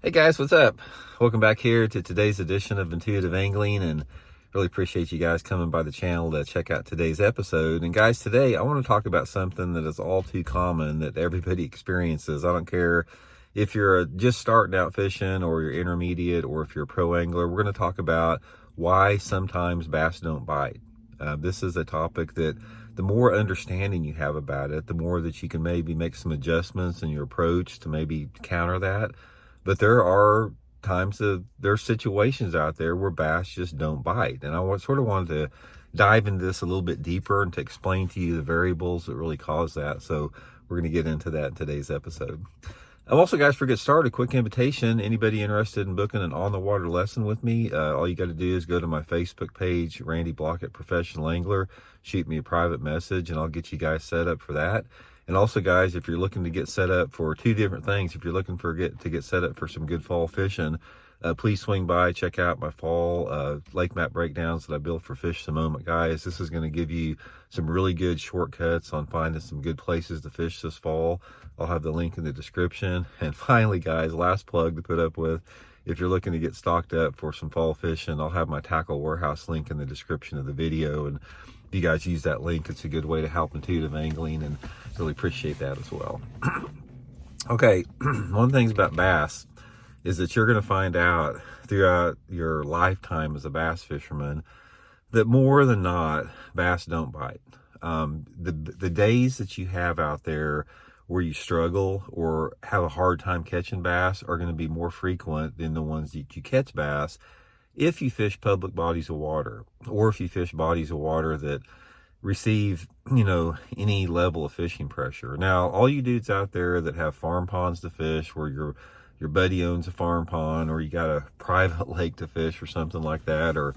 Hey guys, what's up? Welcome back here to today's edition of Intuitive Angling, and really appreciate you guys coming by the channel to check out today's episode. And guys, today I want to talk about something that is all too common that everybody experiences. I don't care if you're just starting out fishing or you're intermediate or if you're a pro angler. We're going to talk about why sometimes bass don't bite. This is a topic that the more understanding you have about it, the more that you can maybe make some adjustments in your approach to maybe counter that. But there's situations out there where bass just don't bite. And sort of wanted to dive into this a little bit deeper and to explain to you the variables that really cause that. So we're going to get into that in today's episode. Also, guys, for get started, quick invitation. Anybody interested in booking an on-the-water lesson with me, all you got to do is go to my Facebook page, Randy Blaukat Professional Angler, shoot me a private message, and I'll get you guys set up for that. And also, guys, if you're looking to get set up for two different things, if you're looking to get set up for some good fall fishing, please swing by, check out my fall lake map breakdowns that I built for Fish the Moment. Guys, this is going to give you some really good shortcuts on finding some good places to fish this fall. I'll have the link in the description. And finally, guys, last plug to put up with, if you're looking to get stocked up for some fall fishing, I'll have my tackle warehouse link in the description of the video. And if you guys use that link, it's a good way to help intuitive angling, and really appreciate that as well. Okay, one of the things about bass is that you're going to find out throughout your lifetime as a bass fisherman that more than not, bass don't bite. The days that you have out there where you struggle or have a hard time catching bass are going to be more frequent than the ones that you catch bass if you fish public bodies of water, or if you fish bodies of water that receive, any level of fishing pressure. Now, all you dudes out there that have farm ponds to fish, where your buddy owns a farm pond, or you got a private lake to fish or something like that, or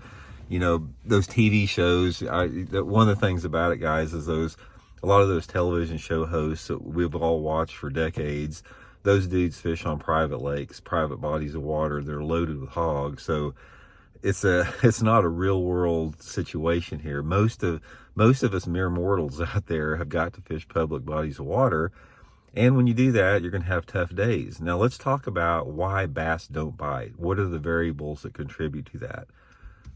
those TV shows. One of the things about it, guys, is a lot of those television show hosts that we've all watched for decades. Those dudes fish on private lakes, private bodies of water. They're loaded with hogs, so it's not a real world situation here. Most of us mere mortals out there have got to fish public bodies of water. And when you do that, you're going to have tough days. Now, let's talk about why bass don't bite. What are the variables that contribute to that?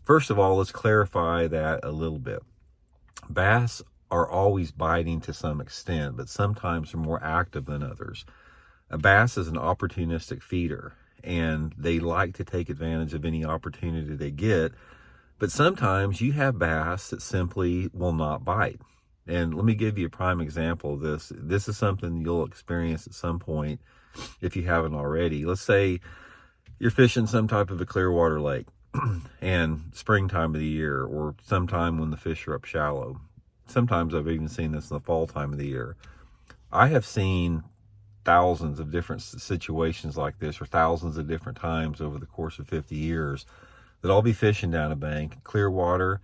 First of all, let's clarify that a little bit. Bass are always biting to some extent, but sometimes they're more active than others. A bass is an opportunistic feeder, and they like to take advantage of any opportunity they get. But sometimes you have bass that simply will not bite. And let me give you a prime example of this. This is something you'll experience at some point if you haven't already. Let's say you're fishing some type of a clear water lake and springtime of the year, or sometime when the fish are up shallow. Sometimes I've even seen this in the fall time of the year. I have seen thousands of different situations like this, or thousands of different times over the course of 50 years, that I'll be fishing down a bank, clear water,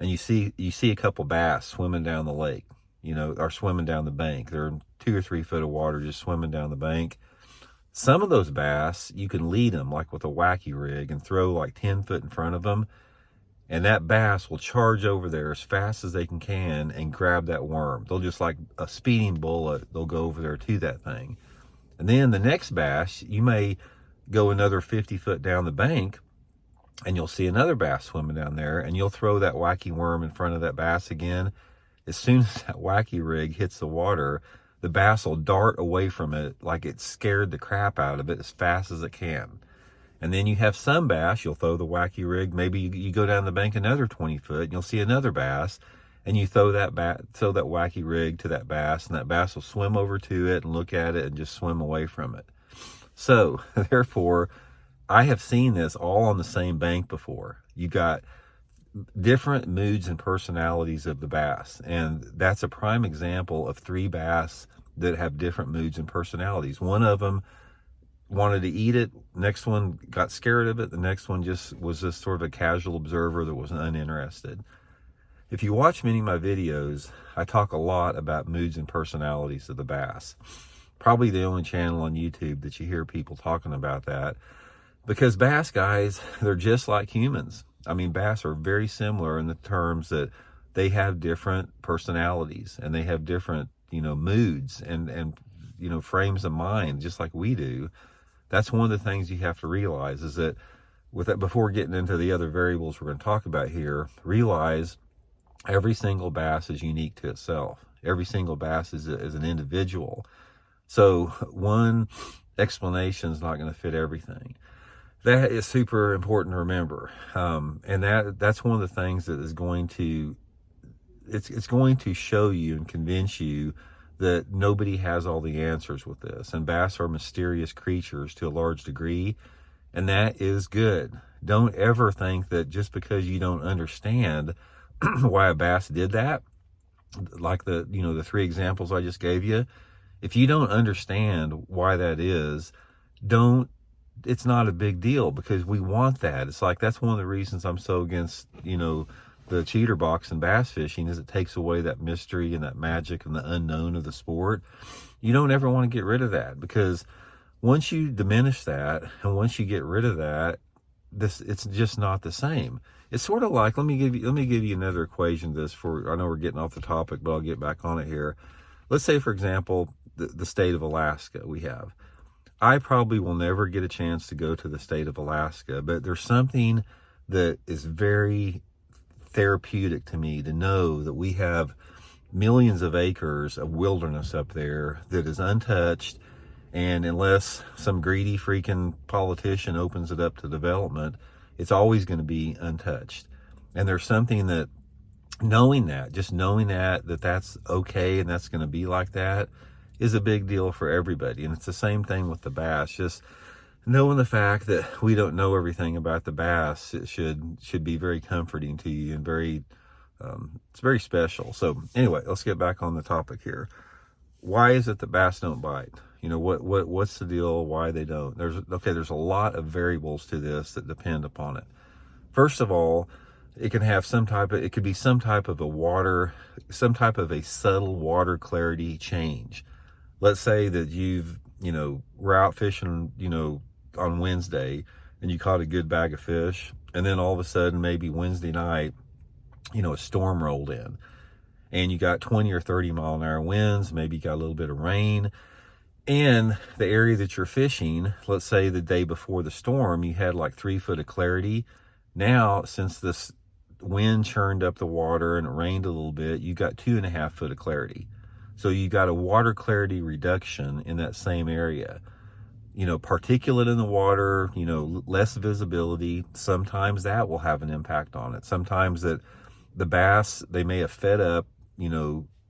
and you see a couple bass swimming down the lake, or swimming down the bank. They're in 2 or 3 foot of water, just swimming down the bank. Some of those bass, you can lead them like with a wacky rig and throw like 10 foot in front of them, and that bass will charge over there as fast as they can and grab that worm. They'll just, like a speeding bullet, they'll go over there to that thing. And then the next bass, you may go another 50 foot down the bank, and you'll see another bass swimming down there, and you'll throw that wacky worm in front of that bass again. As soon as that wacky rig hits the water, the bass will dart away from it like it scared the crap out of it as fast as it can. And then you have some bass, you'll throw the wacky rig, maybe you go down the bank another 20 foot, and you'll see another bass, and you throw that wacky rig to that bass, and that bass will swim over to it and look at it and just swim away from it. So, therefore, I have seen this all on the same bank before. You got different moods and personalities of the bass, and that's a prime example of 3 bass that have different moods and personalities. One of them wanted to eat it, next one got scared of it, the next one was just sort of a casual observer that was uninterested. If you watch many of my videos, I talk a lot about moods and personalities of the bass. Probably the only channel on YouTube that you hear people talking about that. Because bass, guys, they're just like humans. I mean, bass are very similar in the terms that they have different personalities, and they have different, moods and frames of mind, just like we do. That's one of the things you have to realize, is that with that, before getting into the other variables we're going to talk about here, realize every single bass is unique to itself. Every single bass is an individual. So one explanation is not going to fit everything. That is super important to remember. And that's one of the things that is going to, it's going to show you and convince you that nobody has all the answers with this. And bass are mysterious creatures to a large degree, and that is good. Don't ever think that just because you don't understand why a bass did that, like the three examples I just gave you, if you don't understand why that is, don't it's not a big deal, because we want that. It's like, that's one of the reasons I'm so against, the cheater box and bass fishing, is it takes away that mystery and that magic and the unknown of the sport. You don't ever want to get rid of that, because once you diminish that and once you get rid of that, it's just not the same. It's sort of like, let me give you another equation to this. For, I know we're getting off the topic, but I'll get back on it here. Let's say, for example, the state of Alaska we have. I probably will never get a chance to go to the state of Alaska, but there's something that is very therapeutic to me to know that we have millions of acres of wilderness up there that is untouched, and unless some greedy freaking politician opens it up to development, it's always going to be untouched. And there's something that, knowing that that's okay and that's going to be like that, is a big deal for everybody. And it's the same thing with the bass. Just knowing the fact that we don't know everything about the bass, it should be very comforting to you, and very it's very special. So anyway, let's get back on the topic here. Why is it that bass don't bite? What's the deal? Why they don't? There's a lot of variables to this that depend upon it. First of all, it could be some type of a subtle water clarity change. Let's say that we're out fishing, on Wednesday, and you caught a good bag of fish, and then all of a sudden, maybe Wednesday night, a storm rolled in, and you got 20 or 30 mile an hour winds, maybe you got a little bit of rain, and the area that you're fishing, let's say the day before the storm, you had like 3 foot of clarity. Now, since this wind churned up the water and it rained a little bit, you got 2.5 foot of clarity. So you got a water clarity reduction in that same area. Particulate in the water, less visibility. Sometimes that will have an impact on it. Sometimes that the bass, they may have fed up,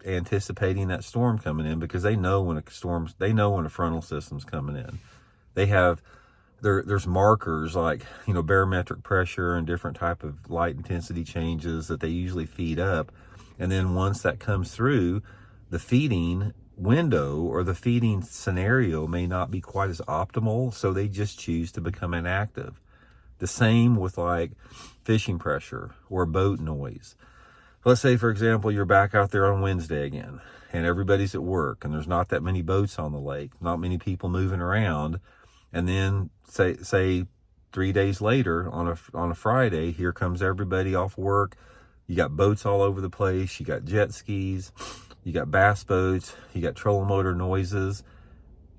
anticipating that storm coming in, because they know when a frontal system's coming in. There's markers like, barometric pressure and different type of light intensity changes that they usually feed up. And then once that comes through, the feeding window or the feeding scenario may not be quite as optimal, so they just choose to become inactive. The same with like fishing pressure or boat noise. Let's say, for example, you're back out there on Wednesday again, and everybody's at work, and there's not that many boats on the lake, not many people moving around. And then say 3 days later on a Friday, here comes everybody off work. You got boats all over the place. You got jet skis. You got bass boats, you got trolling motor noises.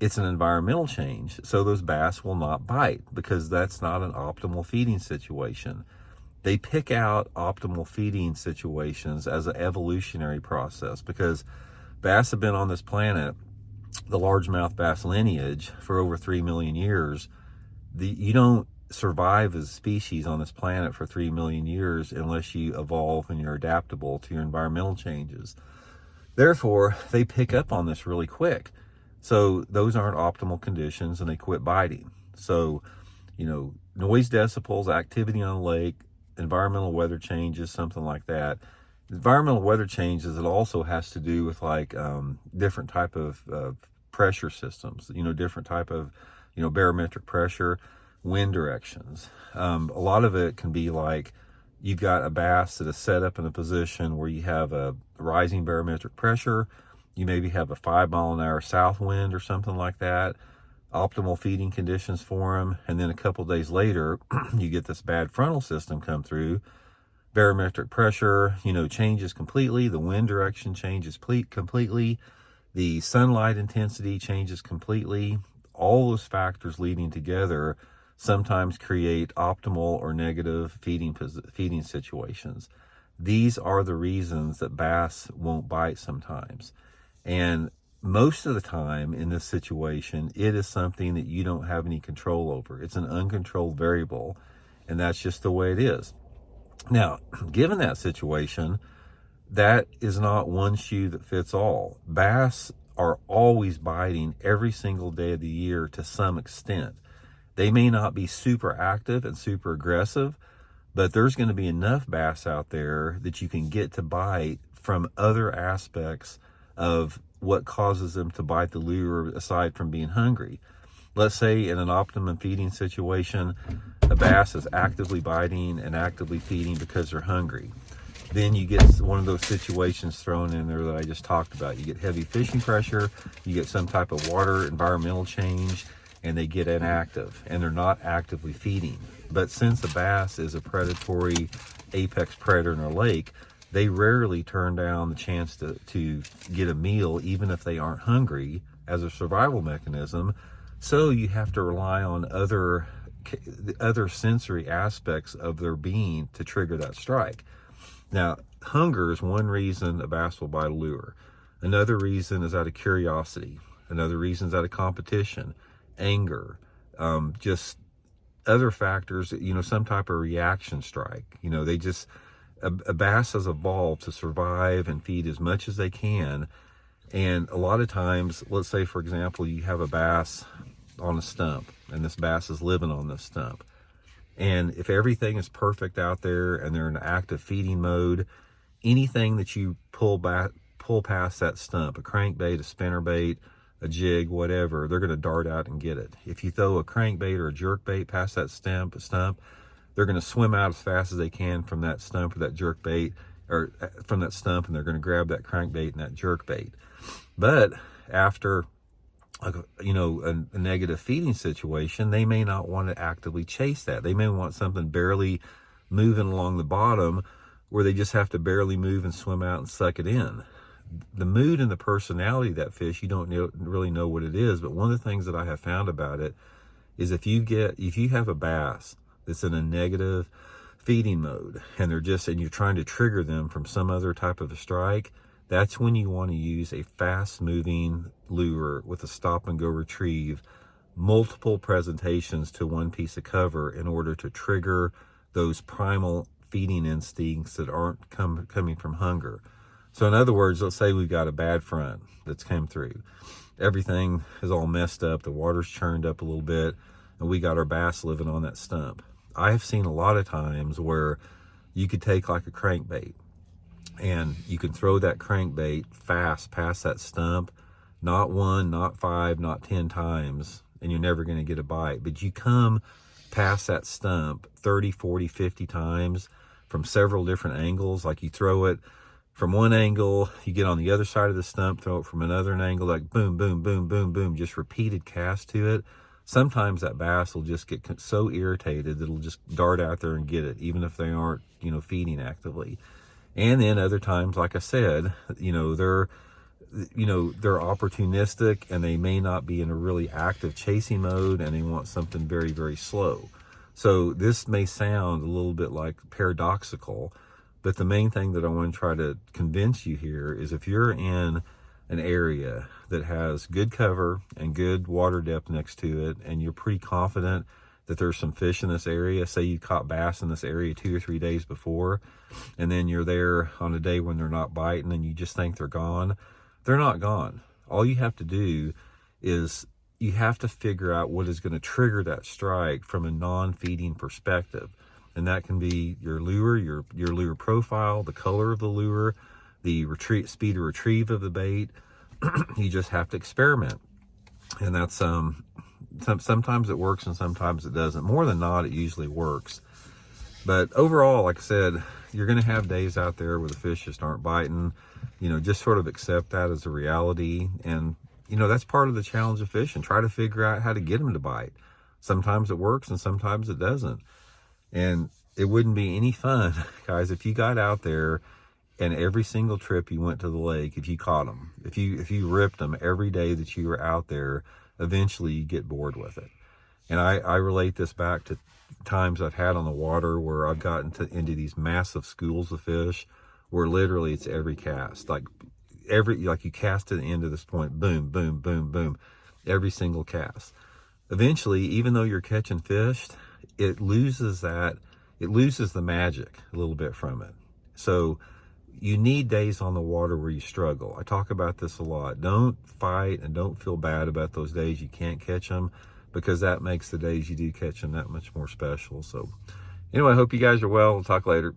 It's an environmental change. So those bass will not bite, because that's not an optimal feeding situation. They pick out optimal feeding situations as an evolutionary process, because bass have been on this planet, the largemouth bass lineage, for over 3 million years. You don't survive as a species on this planet for 3 million years unless you evolve and you're adaptable to your environmental changes. Therefore, they pick up on this really quick. So those aren't optimal conditions, and they quit biting. So, noise decibels, activity on the lake, environmental weather changes, something like that. Environmental weather changes, it also has to do with like different type of pressure systems, different type of, barometric pressure, wind directions. A lot of it can be like, you've got a bass that is set up in a position where you have a rising barometric pressure. You maybe have a 5 mile an hour south wind or something like that. Optimal feeding conditions for them. And then a couple days later, you get this bad frontal system come through. Barometric pressure, changes completely. The wind direction changes completely. The sunlight intensity changes completely. all those factors leading together sometimes create optimal or negative feeding situations. These are the reasons that bass won't bite sometimes. And most of the time in this situation, it is something that you don't have any control over. It's an uncontrolled variable, and that's just the way it is. Now, given that situation, that is not one shoe that fits all. Bass are always biting every single day of the year to some extent. They may not be super active and super aggressive, but there's going to be enough bass out there that you can get to bite from other aspects of what causes them to bite the lure aside from being hungry. Let's say in an optimum feeding situation, a bass is actively biting and actively feeding because they're hungry. Then you get one of those situations thrown in there that I just talked about. You get heavy fishing pressure, you get some type of water environmental change, and they get inactive and they're not actively feeding. But since the bass is a predatory apex predator in a lake, they rarely turn down the chance to get a meal, even if they aren't hungry, as a survival mechanism. So you have to rely on other sensory aspects of their being to trigger that strike. Now, hunger is one reason a bass will bite a lure. Another reason is out of curiosity. Another reason is out of competition, anger, just other factors, some type of reaction strike. A bass has evolved to survive and feed as much as they can. And a lot of times, let's say, for example, you have a bass on a stump, and this bass is living on this stump. And if everything is perfect out there and they're in active feeding mode, anything that you pull past that stump, a crankbait, a spinnerbait, a jig, whatever, they're going to dart out and get it. If you throw a crankbait or a jerkbait past that stump, they're going to swim out as fast as they can from that stump or that jerkbait, or from that stump, and they're going to grab that crankbait and that jerkbait. But after a negative feeding situation, they may not want to actively chase that. They may want something barely moving along the bottom where they just have to barely move and swim out and suck it in. The mood and the personality of that fish, you don't really know what it is, but one of the things that I have found about it is if you have a bass that's in a negative feeding mode and you're trying to trigger them from some other type of a strike, that's when you want to use a fast moving lure with a stop and go retrieve, multiple presentations to one piece of cover in order to trigger those primal feeding instincts that aren't coming from hunger. So in other words, let's say we've got a bad front that's come through. Everything is all messed up. The water's churned up a little bit, and we got our bass living on that stump. I have seen a lot of times where you could take like a crankbait and you can throw that crankbait fast past that stump, not 1, not 5, not 10 times, and you're never going to get a bite. But you come past that stump 30, 40, 50 times from several different angles. Like you throw it from one angle, you get on the other side of the stump, throw it from another angle, like boom, boom, boom, boom, boom, just repeated cast to it. Sometimes that bass will just get so irritated that it'll just dart out there and get it, even if they aren't, feeding actively. And then other times, like I said, they're opportunistic and they may not be in a really active chasing mode and they want something very, very slow. So this may sound a little bit like paradoxical, but the main thing that I want to try to convince you here is if you're in an area that has good cover and good water depth next to it, and you're pretty confident that there's some fish in this area, say you caught bass in this area 2 or 3 days before, and then you're there on a day when they're not biting and you just think they're gone, they're not gone. All you have to do is you have to figure out what is going to trigger that strike from a non-feeding perspective. And that can be your lure, your lure profile, the color of the lure, the speed of retrieve of the bait. You just have to experiment. And that's sometimes it works and sometimes it doesn't. More than not, it usually works. But overall, like I said, you're going to have days out there where the fish just aren't biting. Just sort of accept that as a reality. And, that's part of the challenge of fishing. Try to figure out how to get them to bite. Sometimes it works and sometimes it doesn't. And it wouldn't be any fun, guys, if you got out there And every single trip you went to the lake, if you caught them, if you ripped them every day that you were out there, eventually you get bored with it. And I relate this back to times I've had on the water where I've gotten into these massive schools of fish where literally it's every cast. Like you cast to the end of this point, boom, boom, boom, boom, every single cast. Eventually, even though you're catching fish, it loses the magic a little bit from it. So you need days on the water where you struggle. I talk about this a lot. Don't fight and don't feel bad about those days you can't catch them, because that makes the days you do catch them that much more special. So anyway, I hope you guys are well. We'll talk later.